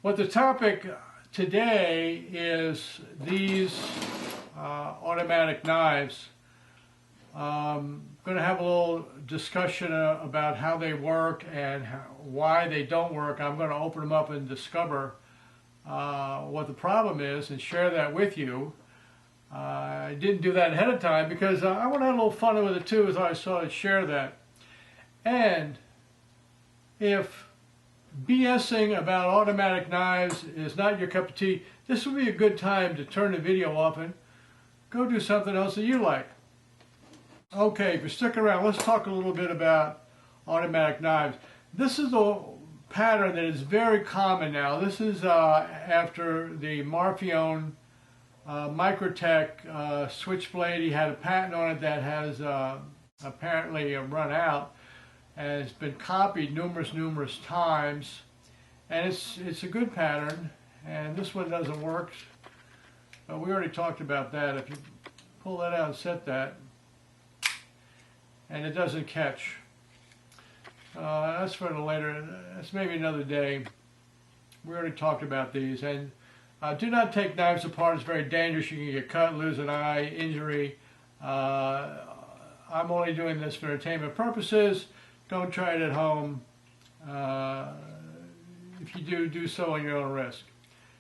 What the topic today is these automatic knives. Going to have a little discussion about how they work and why they don't work. I'm going to open them up and discover what the problem is and share that with you. I didn't do that ahead of time because I want to have a little fun with it too, as I saw it share that. And if BSing about automatic knives is not your cup of tea, this would be a good time to turn the video off and go do something else that you like. Okay, if you're sticking around, let's talk a little bit about automatic knives. This is a pattern that is very common now. This is after the Malfunction Microtech Switchblade. He had a patent on it that has apparently run out, and it's been copied numerous times, and it's a good pattern. And this one doesn't work, but we already talked about that. If you pull that out and set that, and it doesn't catch, that's for the later. That's maybe another day. We already talked about these. And do not take knives apart. It's very dangerous. You can get cut, lose an eye, injury. I'm only doing this for entertainment purposes. Don't try it at home. If you do so on your own risk.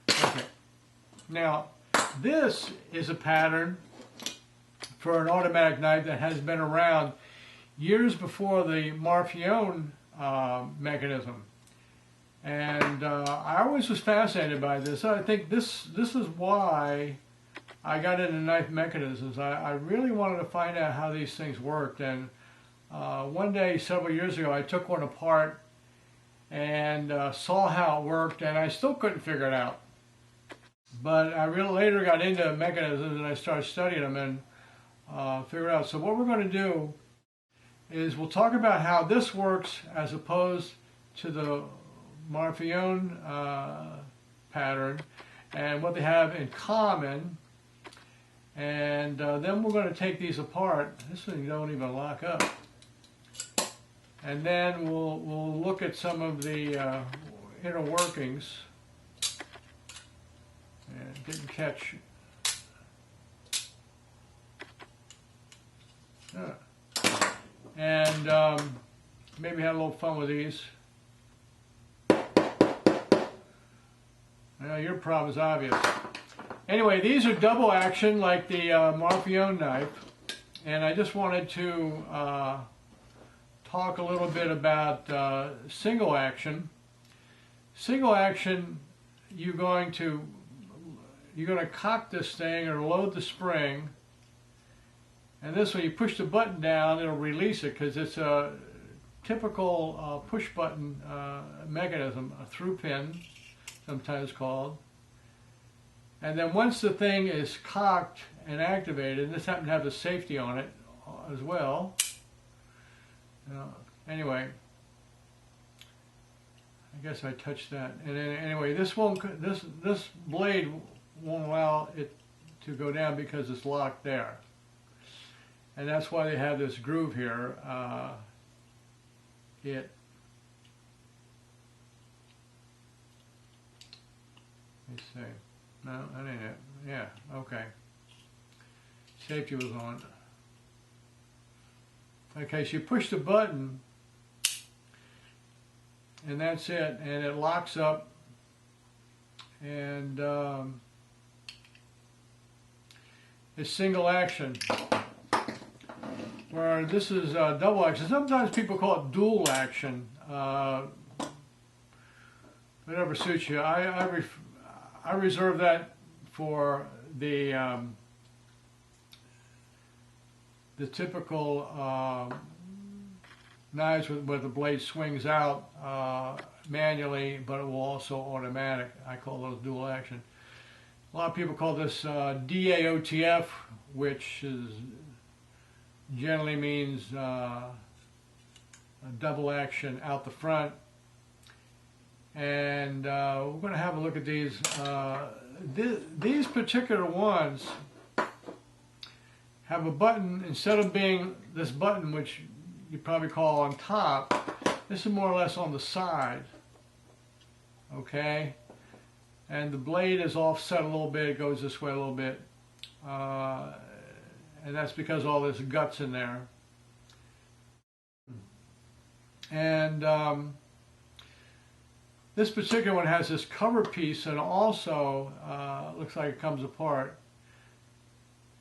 Okay. Now, this is a pattern for an automatic knife that has been around years before the Malfunction mechanism. And I always was fascinated by this. I think this is why I got into knife mechanisms. I really wanted to find out how these things worked. And one day, several years ago, I took one apart and saw how it worked, and I still couldn't figure it out. But I really later got into mechanisms, and I started studying them and figured it out. So what we're going to do is we'll talk about how this works as opposed to the Malfunction pattern and what they have in common. And then we're going to take these apart. This thing don't even lock up. And then we'll look at some of the inner workings. And didn't catch. And maybe have a little fun with these. Your problem is obvious. Anyway, these are double action like the Malfunction knife, and I just wanted to talk a little bit about single action. Single action, you're going to cock this thing or load the spring, and this way you push the button down, it'll release it because it's a typical push button mechanism, a through pin, sometimes called. And then once the thing is cocked and activated, and this happened to have the safety on it as well. Anyway, I guess I touched that. And then, anyway, this blade won't allow it to go down because it's locked there. And that's why they have this groove here. Let me see. No, that ain't it. Yeah, okay. Safety was on. Okay, so you push the button, and that's it, and it locks up, and it's single action, where this is double action. Sometimes people call it dual action. Whatever suits you. I reserve that for the typical knives where the blade swings out manually, but it will also automatic. I call those dual action. A lot of people call this DAOTF, which generally means a double action out the front. And we're going to have a look at these. These particular ones have a button, instead of being this button, which you probably call on top, this is more or less on the side. Okay? and the blade is offset a little bit. It goes this way a little bit, and that's because all this guts in there. And this particular one has this cover piece, and also looks like it comes apart.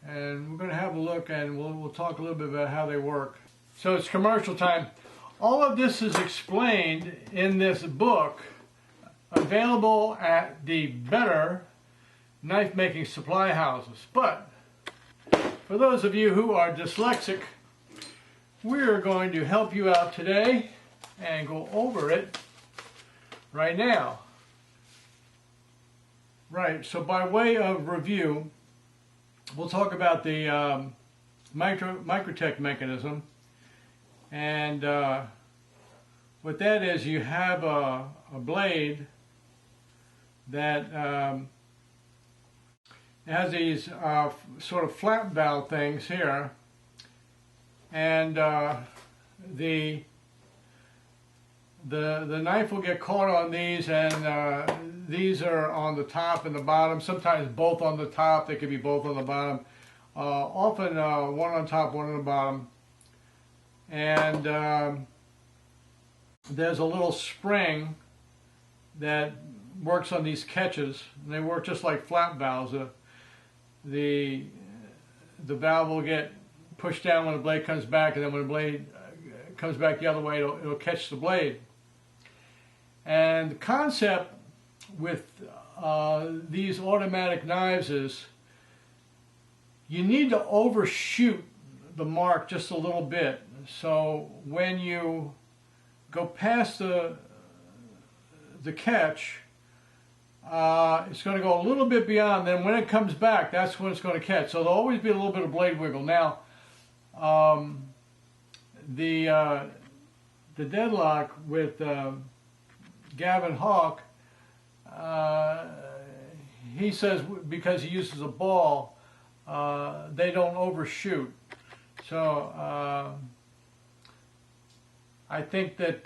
And we're going to have a look, and we'll talk a little bit about how they work. So it's commercial time. All of this is explained in this book, available at the better knife making supply houses. But for those of you who are dyslexic, we're going to help you out today and go over it right now. Right, so by way of review, we'll talk about the Microtech mechanism. And what that is, you have a blade that has these sort of flap valve things here, and the knife will get caught on these, and these are on the top and the bottom, sometimes both on the top. They could be both on the bottom, often one on top, one on the bottom. And there's a little spring that works on these catches, and they work just like flap valves. The valve will get pushed down when the blade comes back, and then when the blade comes back the other way, it'll catch the blade. And the concept with these automatic knives is you need to overshoot the mark just a little bit. So when you go past the catch, it's going to go a little bit beyond. Then when it comes back, that's when it's going to catch. So there'll always be a little bit of blade wiggle. Now, the deadlock with Gavin Hawk, he says because he uses a ball, they don't overshoot. So I think that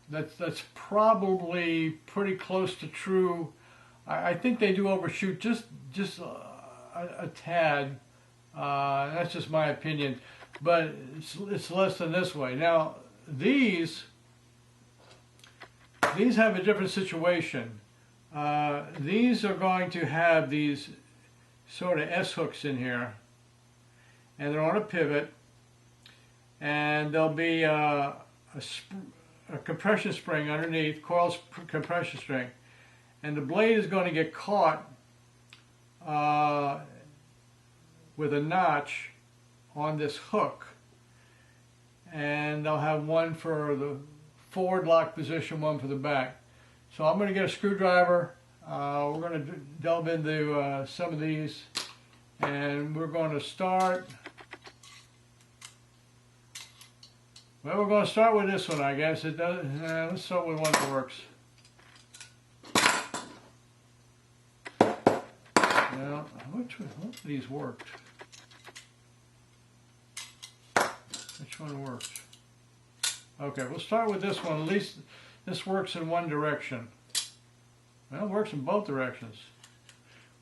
that's probably pretty close to true. I think they do overshoot just a tad. That's just my opinion, but it's less than this way. Now these have a different situation. These are going to have these sort of S hooks in here, and they're on a pivot, and there'll be a compression spring underneath, coil compression string, and the blade is going to get caught with a notch on this hook, and they'll have one for the forward lock position, one for the back. So I'm going to get a screwdriver. We're going to delve into some of these, and we're going to start. Well, we're going to start with this one, I guess. It does. Let's start with one that works. Now, which of these worked? Which one worked? Okay, we'll start with this one. At least this works in one direction. Well, it works in both directions,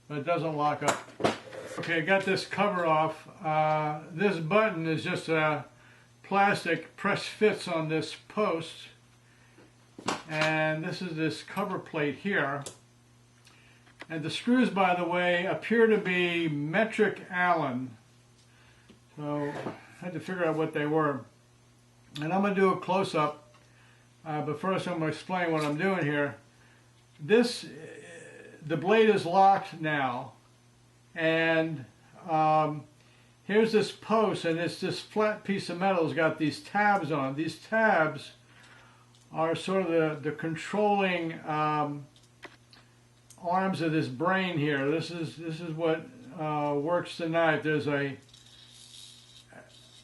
but it doesn't lock up. Okay, I got this cover off. This button is just a plastic press fits on this post, and this is this cover plate here. And the screws, by the way, appear to be metric Allen. So I had to figure out what they were. And I'm going to do a close-up, but first I'm going to explain what I'm doing here. The blade is locked now, and here's this post, and it's this flat piece of metal. It's got these tabs on. These tabs are sort of the controlling arms of this brain here. This is what works the knife. There's a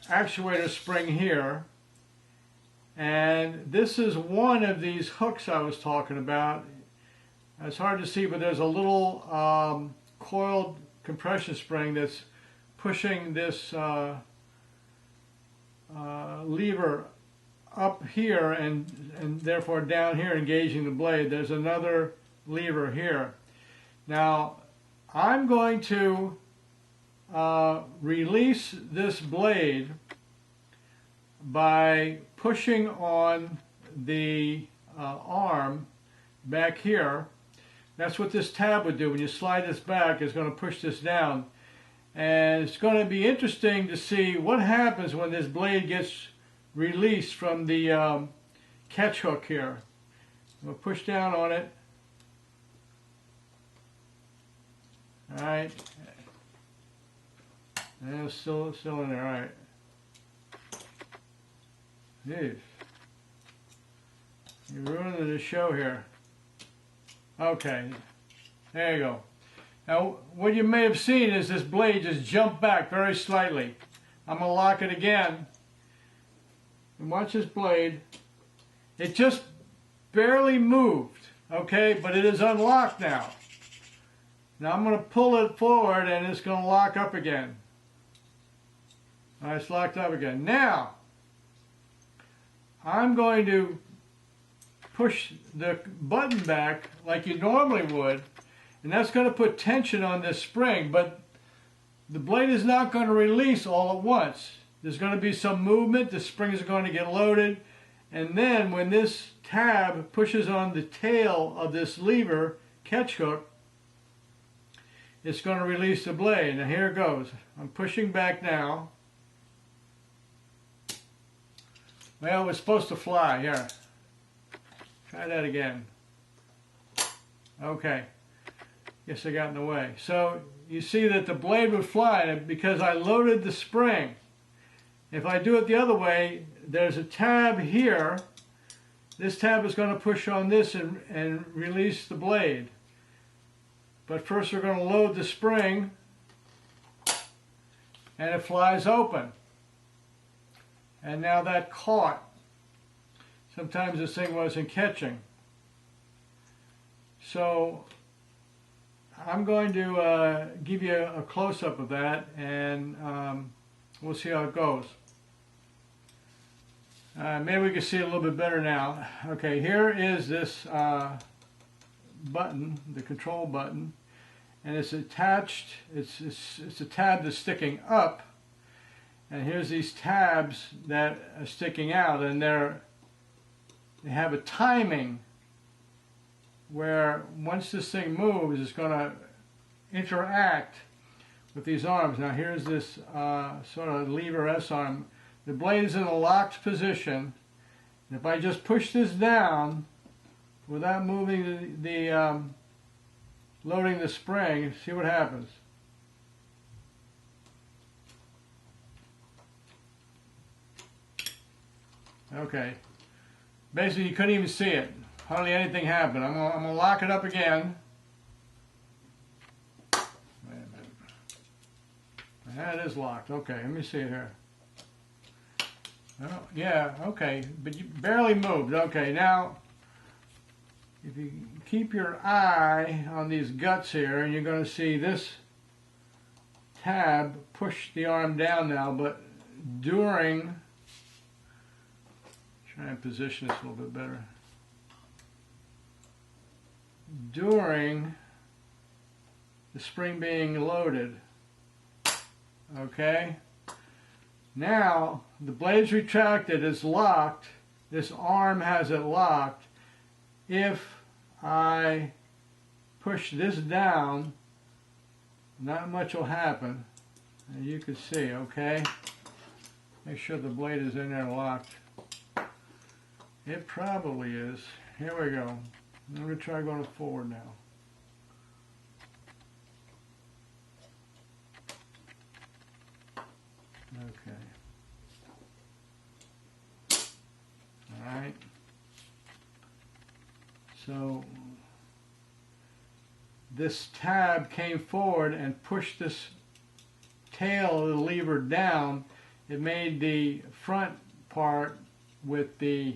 actuator spring here, and this is one of these hooks I was talking about. It's hard to see, but there's a little coiled compression spring that's pushing this lever up here and therefore down here, engaging the blade. There's another lever here. Now I'm going to release this blade by pushing on the arm back here. That's what this tab would do. When you slide this back, it's going to push this down. And it's going to be interesting to see what happens when this blade gets released from the catch hook here. We'll push down on it. Alright. And it's still in there, alright. Jeez. You're ruining the show here. Okay. There you go. Now, what you may have seen is this blade just jumped back very slightly. I'm going to lock it again. And watch this blade. It just barely moved, okay, but it is unlocked now. Now I'm going to pull it forward and it's going to lock up again. All right, it's locked up again. Now, I'm going to push the button back like you normally would, and that's going to put tension on this spring, but the blade is not going to release all at once. There's going to be some movement, the springs are going to get loaded, and then when this tab pushes on the tail of this lever, catch hook, it's going to release the blade. Now here it goes. I'm pushing back now. Well, it's supposed to fly. Here. Try that again. Okay. Guess I got in the way. So you see that the blade would fly because I loaded the spring. If I do it the other way, there's a tab here. This tab is going to push on this and release the blade. But first we're going to load the spring and it flies open. And now that caught. Sometimes this thing wasn't catching. So I'm going to give you a close-up of that, and we'll see how it goes. Maybe we can see it a little bit better now. Okay, here is this button, the control button, and it's attached, it's a tab that's sticking up, and here's these tabs that are sticking out, and they have a timing where once this thing moves, it's going to interact with these arms. Now here's this sort of lever S arm. The blade is in a locked position. And if I just push this down without moving the loading the spring, see what happens. Okay. Basically, you couldn't even see it. Hardly anything happened. I'm gonna lock it up again. Wait a minute. That is locked. Okay, let me see it here. Oh, yeah, okay, but you barely moved. Okay, now, if you keep your eye on these guts here, and you're going to see this tab push the arm down now, but during, try and position this a little bit better. During the spring being loaded, okay? Now, the blade's retracted, it's locked, this arm has it locked. If I push this down, not much will happen, and you can see, okay? Make sure the blade is in there locked. It probably is. Here we go. I'm going to try going forward now. Okay. Alright. So this tab came forward and pushed this tail of the lever down. It made the front part with the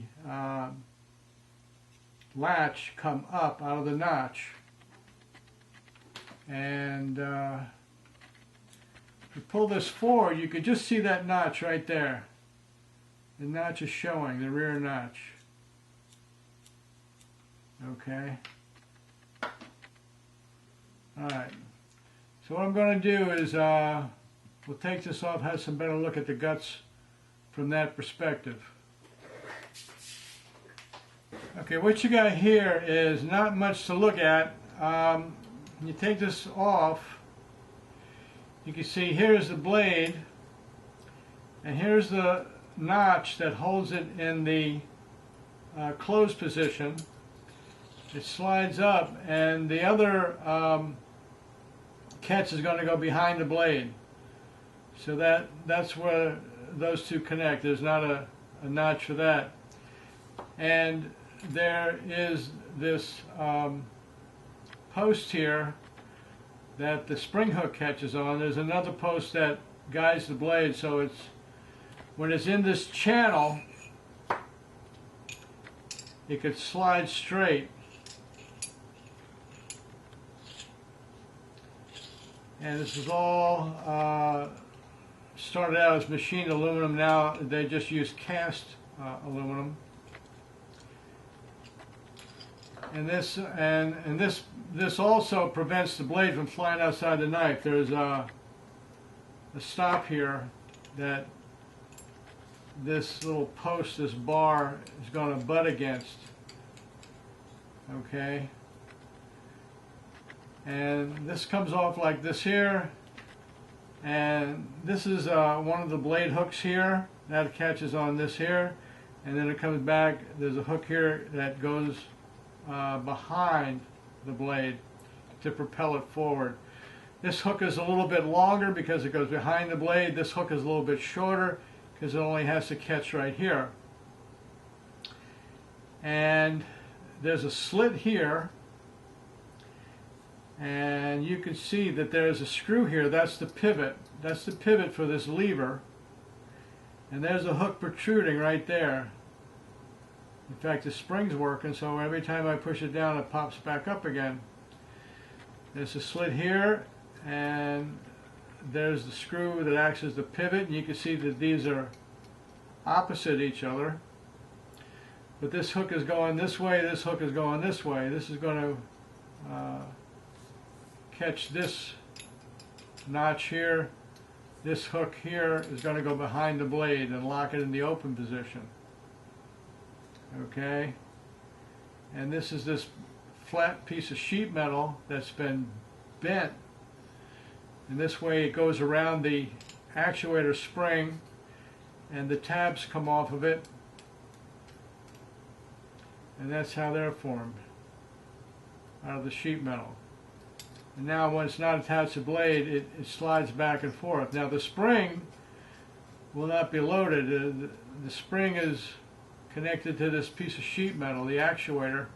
latch come up out of the notch. And if you pull this forward, you could just see that notch right there. The notch is showing, the rear notch. Okay. Alright, so what I'm going to do is we'll take this off, have some better look at the guts from that perspective. Okay, what you got here is not much to look at. You take this off, you can see here's the blade, and here's the notch that holds it in the closed position. It slides up, and the other catch is going to go behind the blade. So that's where those two connect. There's not a notch for that. And there is this post here that the spring hook catches on. There's another post that guides the blade, so it's when it's in this channel, it could slide straight. And this is all started out as machined aluminum. Now they just use cast aluminum. And this also prevents the blade from flying outside the knife. There's a stop here that this little post, this bar, is going to butt against. Okay. And this comes off like this here, and this is one of the blade hooks here that catches on this here, and then it comes back. There's a hook here that goes behind the blade to propel it forward. This hook is a little bit longer because it goes behind the blade. This hook is a little bit shorter because it only has to catch right here. And there's a slit here, and you can see that there's a screw here. That's the pivot. That's the pivot for this lever. And there's a hook protruding right there. In fact, the spring's working, so every time I push it down, it pops back up again. There's a slit here, and there's the screw that acts as the pivot. And you can see that these are opposite each other. But this hook is going this way, this hook is going this way. This is going to catch this notch here. This hook here is going to go behind the blade and lock it in the open position. Okay, and this is this flat piece of sheet metal that's been bent, and this way it goes around the actuator spring, and the tabs come off of it, and that's how they're formed, out of the sheet metal. And now when it's not attached to the blade, it slides back and forth. Now the spring will not be loaded. The spring is connected to this piece of sheet metal, the actuator,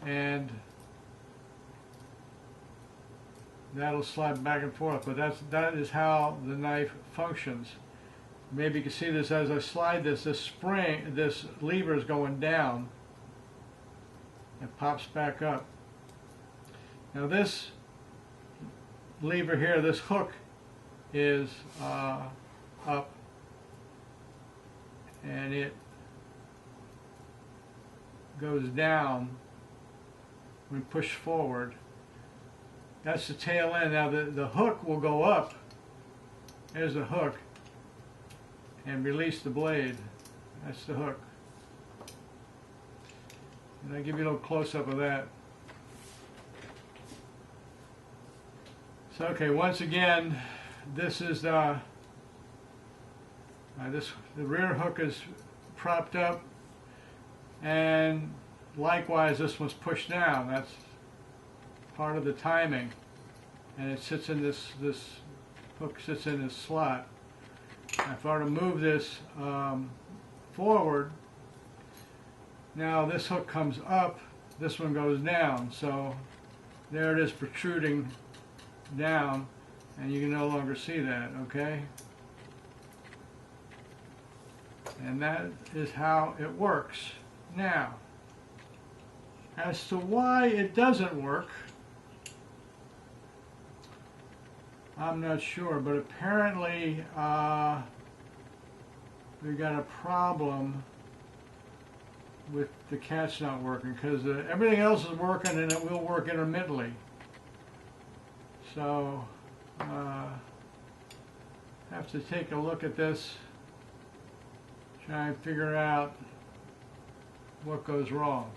and that'll slide back and forth. But that is how the knife functions. Maybe you can see this as I slide this. This spring, this lever is going down. It pops back up. Now this lever here, this hook, is up, and it goes down when pushed forward. That's the tail end. Now the hook will go up. There's the hook, and release the blade. That's the hook. And I'll give you a little close-up of that. So okay, once again, this is the rear hook is propped up, and likewise this one's pushed down. That's part of the timing, and it sits in this hook sits in this slot. If I were to move this forward, now this hook comes up, this one goes down, so there it is protruding down, and you can no longer see that. Okay, and that is how it works. Now, as to why it doesn't work, I'm not sure, but apparently we got a problem with the catch not working, because everything else is working and it will work intermittently. So have to take a look at this, try and figure out what goes wrong.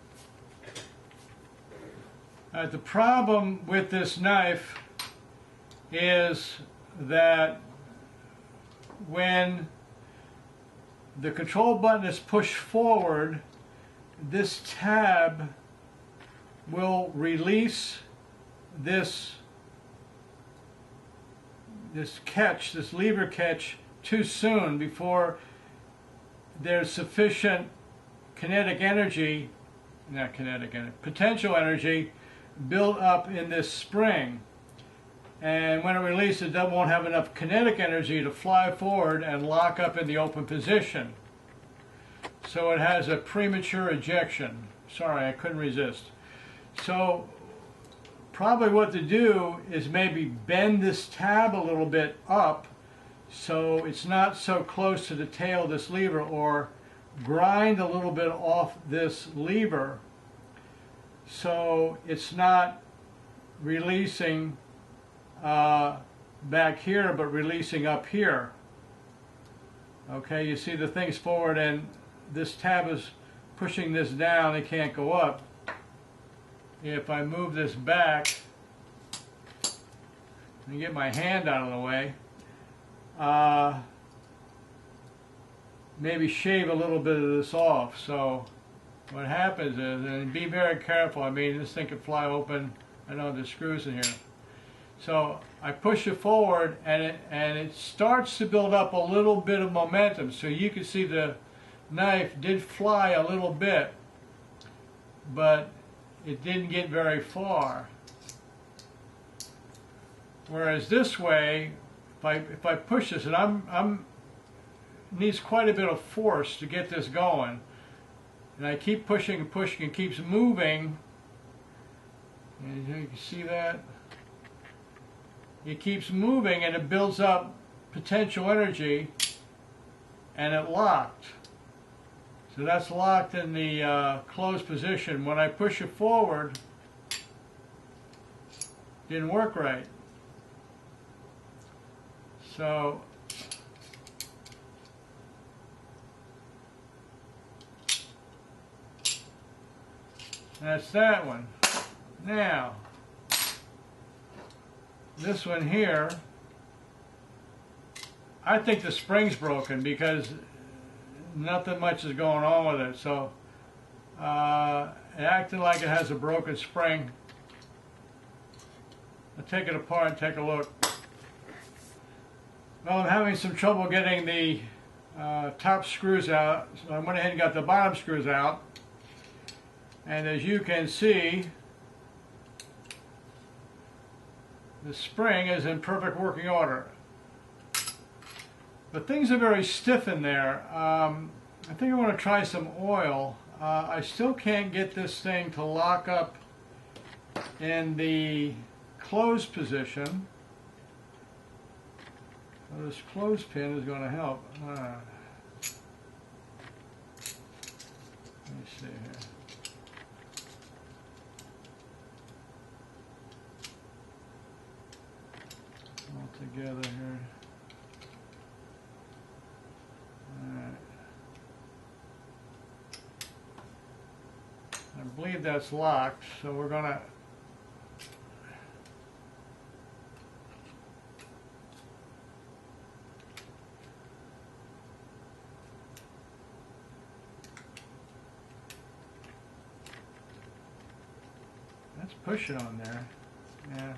The problem with this knife is that when the control button is pushed forward, this tab will release this catch, this lever catch, too soon before there's sufficient kinetic energy, not kinetic energy, potential energy built up in this spring. And when it releases, it won't have enough kinetic energy to fly forward and lock up in the open position. So it has a premature ejection. Sorry, I couldn't resist. So probably what to do is maybe bend this tab a little bit up so it's not so close to the tail of this lever, or grind a little bit off this lever so it's not releasing back here but releasing up here. Okay, you see the thing's forward and this tab is pushing this down, it can't go up. If I move this back and get my hand out of the way, maybe shave a little bit of this off. So what happens is, and be very careful, I mean this thing could fly open. I know there's screws in here. So I push it forward and it starts to build up a little bit of momentum. So you can see the knife did fly a little bit, but it didn't get very far. Whereas this way, if I push this, and I'm needs quite a bit of force to get this going, and I keep pushing and pushing, it keeps moving, and you can see that it keeps moving and it builds up potential energy, and it locked. So that's locked in the closed position. When I push it forward, didn't work right. So that's that one. Now, this one here, I think the spring's broken because nothing much is going on with it. So it acting like it has a broken spring. I'll take it apart and take a look. Well, I'm having some trouble getting the top screws out, so I went ahead and got the bottom screws out. And as you can see, the spring is in perfect working order. But things are very stiff in there. I think I want to try some oil. I still can't get this thing to lock up in the closed position. So this clothespin is going to help. Let me see here. All together here. Alright. I believe that's locked, so we're going to push it on there. Yeah.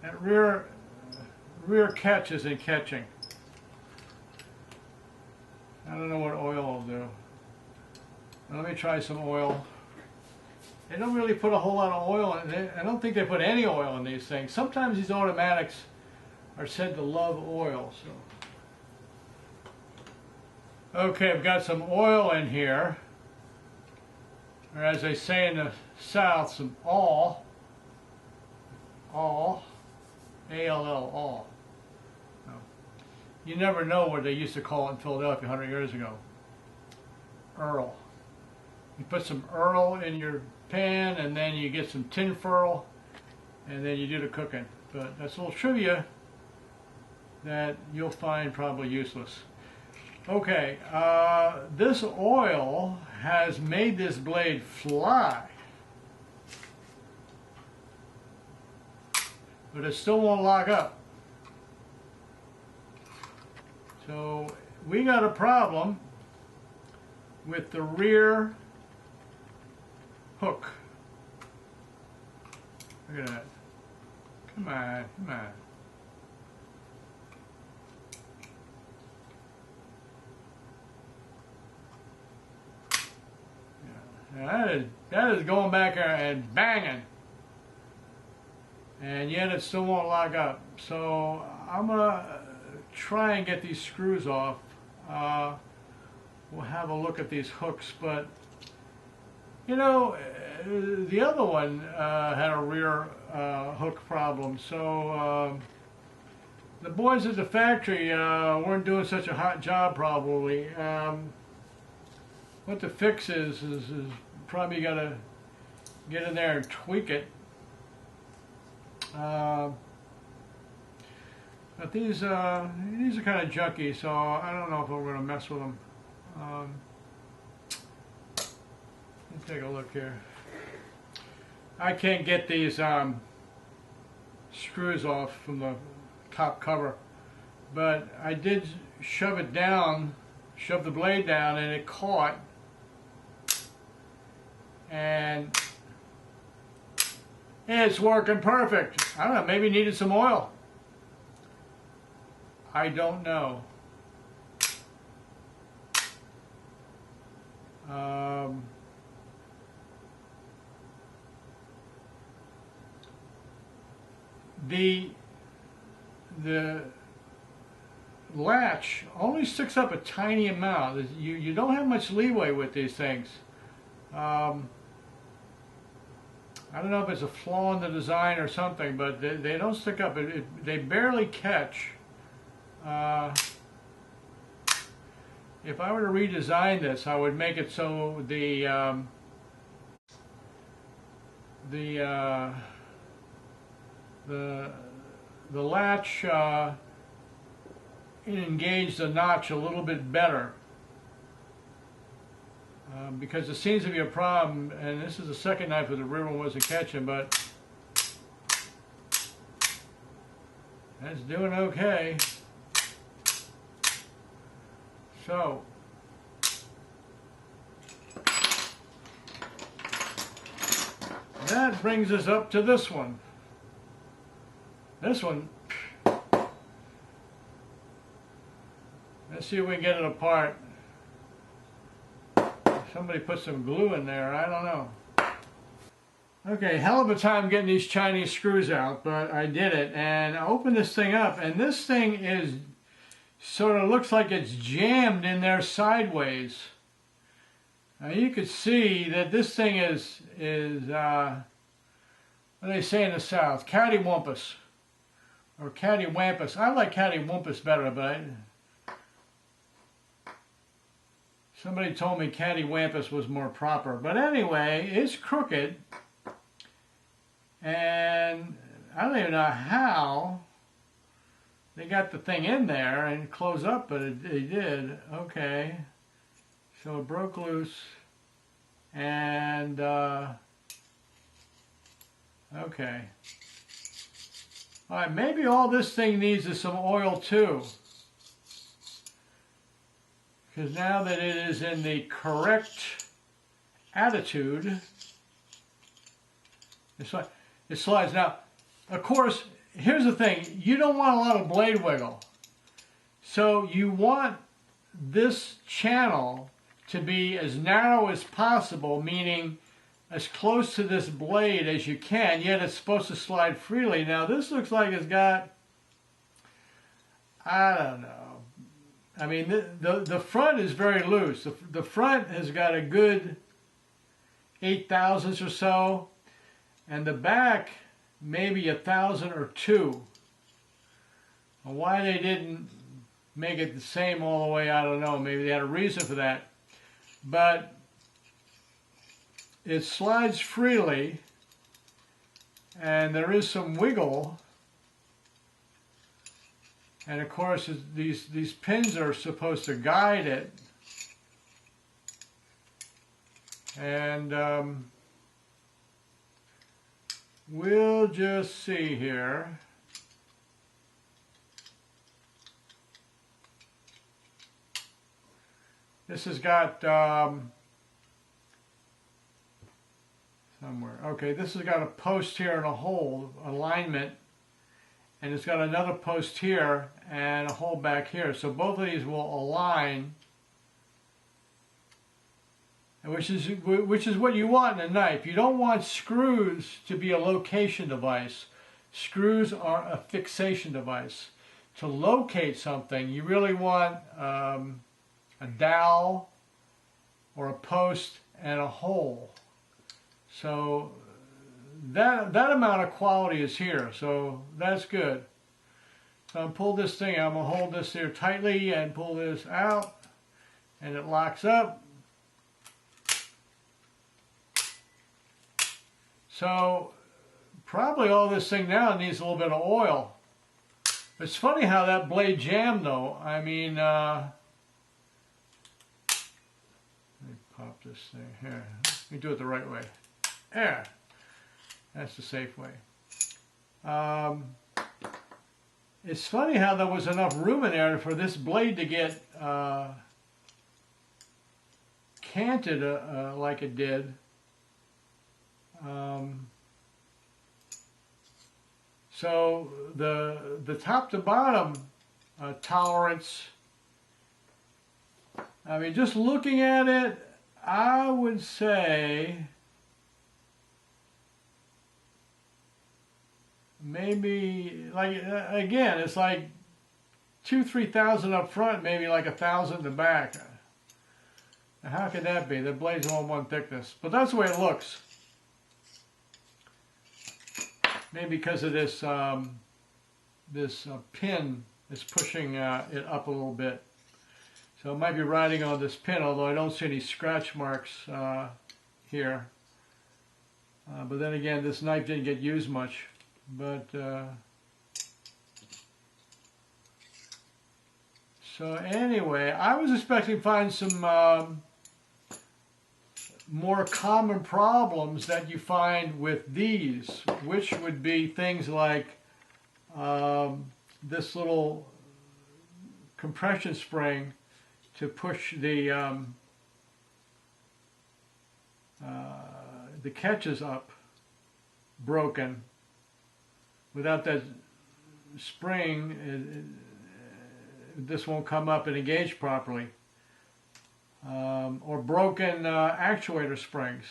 That rear catch isn't catching. I don't know what oil will do. Now let me try some oil. They don't really put a whole lot of oil in it. I don't think they put any oil in these things. Sometimes these automatics are said to love oil. So, okay, I've got some oil in here. Or as they say in the South, some all, A-L-L, all. No. You never know what they used to call it in Philadelphia 100 years ago. Earl. You put some Earl in your pan, and then you get some tin foil, and then you do the cooking. But that's a little trivia that you'll find probably useless. Okay, this oil has made this blade fly, but it still won't lock up. So we got a problem with the rear hook. Look at that. Come on, come on. Yeah, that is going back there and banging. And yet it still won't lock up. So I'm going to try and get these screws off. We'll have a look at these hooks, but you know, the other one had a rear hook problem, so the boys at the factory weren't doing such a hot job probably. What the fix is probably got to get in there and tweak it. But these are kind of junky, so I don't know if we're going to mess with them. Let's take a look here. I can't get these screws off from the top cover, but I did shove it down, shove the blade down, and it caught, and it's working perfect. I don't know, maybe it needed some oil. I don't know. The latch only sticks up a tiny amount. You don't have much leeway with these things. I don't know if it's a flaw in the design or something, but they don't stick up. They barely catch. If I were to redesign this, I would make it so the latch engage the notch a little bit better, because it seems to be a problem. And this is the second knife where the rear one wasn't catching, but that's doing okay. So that brings us up to this one. This one, let's see if we can get it apart. Somebody put some glue in there, I don't know. Okay, hell of a time getting these Chinese screws out, but I did it. And I opened this thing up, and this thing is sort of looks like it's jammed in there sideways. Now you could see that this thing is what do they say in the South? Cattywampus. Or cattywampus. I like cattywampus better, but somebody told me cattywampus was more proper. But anyway, it's crooked. And I don't even know how they got the thing in there and close up, but it did. Okay. So it broke loose. And, okay. Alright, maybe all this thing needs is some oil too. Because now that it is in the correct attitude, it slides. Now, of course, here's the thing. You don't want a lot of blade wiggle. So you want this channel to be as narrow as possible, meaning as close to this blade as you can, yet it's supposed to slide freely. Now this looks like it's got, I don't know. I mean, the front is very loose. The front has got a good 8 thousandths or so, and the back maybe 1,000 or 2. Well, why they didn't make it the same all the way, I don't know. Maybe they had a reason for that. but it slides freely, and there is some wiggle. And of course, these pins are supposed to guide it. And we'll just see here. This has got somewhere. Okay, this has got a post here and a hole alignment, and it's got another post here and a hole back here. So both of these will align, which is what you want in a knife. You don't want screws to be a location device. Screws are a fixation device. To locate something, you really want a dowel or a post and a hole. So that amount of quality is here, so that's good. So I'm pull this thing, I'm gonna hold this here tightly and pull this out, and it locks up. So probably all this thing now needs a little bit of oil. It's funny how that blade jammed though. I mean, let me pop this thing here. Let me do it the right way. There. That's the safe way. It's funny how there was enough room in there for this blade to get canted like it did. So the top to bottom tolerance, I mean, just looking at it, I would say maybe, like, again, it's like 2,000–3,000 up front, maybe like 1,000 in the back. Now, how could that be? The blade's all one thickness, but that's the way it looks. Maybe because of this pin is pushing it up a little bit. So it might be riding on this pin, although I don't see any scratch marks here. But then again, this knife didn't get used much. But so anyway, I was expecting to find some more common problems that you find with these, which would be things like this little compression spring to push the catches up, broken. Without that spring, this won't come up and engage properly. Or broken actuator springs.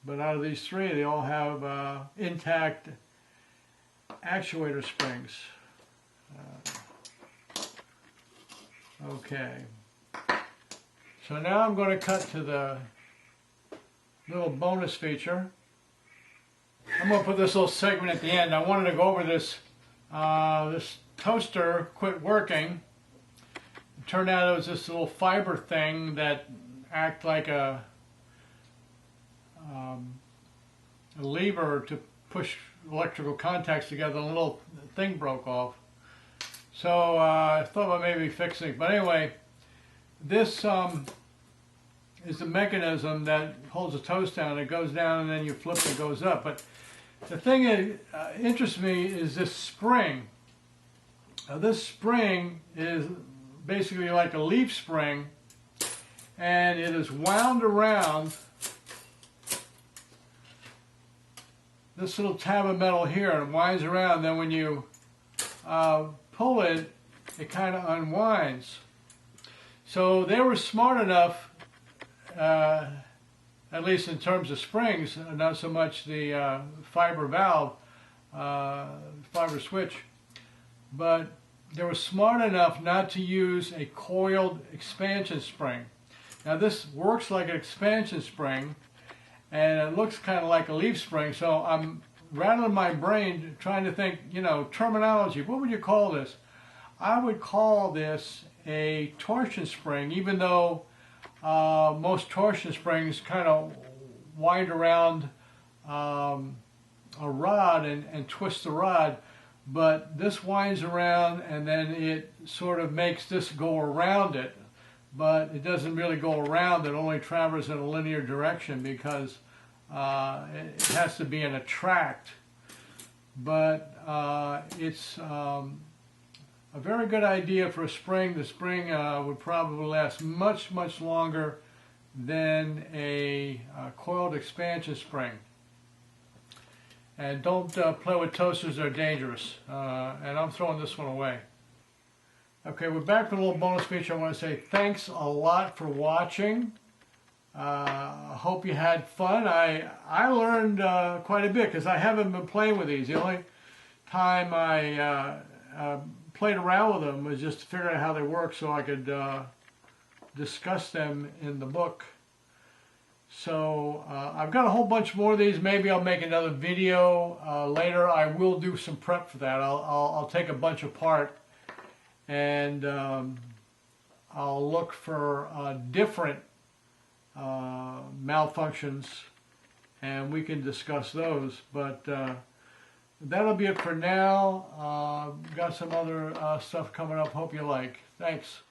But out of these three, they all have intact actuator springs. Okay. So now I'm going to cut to the little bonus feature. I'm going to put this little segment at the end. I wanted to go over this. This toaster quit working. It turned out it was this little fiber thing that acted like a lever to push electrical contacts together. The little thing broke off. So I thought about maybe fixing it. But anyway, this is the mechanism that holds the toast down. It goes down and then you flip it, it goes up. But the thing that interests me is this spring. Now, this spring is basically like a leaf spring, and it is wound around this little tab of metal here, and it winds around. Then when you pull it, it kind of unwinds. So they were smart enough, at least in terms of springs, not so much the fiber valve, fiber switch, but they were smart enough not to use a coiled expansion spring. Now this works like an expansion spring, and it looks kind of like a leaf spring, so I'm rattling my brain trying to think, you know, terminology. What would you call this? I would call this a torsion spring, even though most torsion springs kind of wind around a rod and twist the rod, but this winds around and then it sort of makes this go around it, but it doesn't really go around, it only travels in a linear direction because it has to be in a tract. But it's a very good idea for a spring. The spring would probably last much, much longer than a coiled expansion spring. And don't play with toasters, they're dangerous. And I'm throwing this one away. Okay, we're back with a little bonus feature. I want to say thanks a lot for watching. Hope you had fun. I learned quite a bit because I haven't been playing with these. The only time I played around with them was just to figure out how they work so I could discuss them in the book. So I've got a whole bunch more of these. Maybe I'll make another video later. I will do some prep for that. I'll take a bunch apart and I'll look for different malfunctions and we can discuss those. But that'll be it for now. Got some other stuff coming up. Hope you like. Thanks.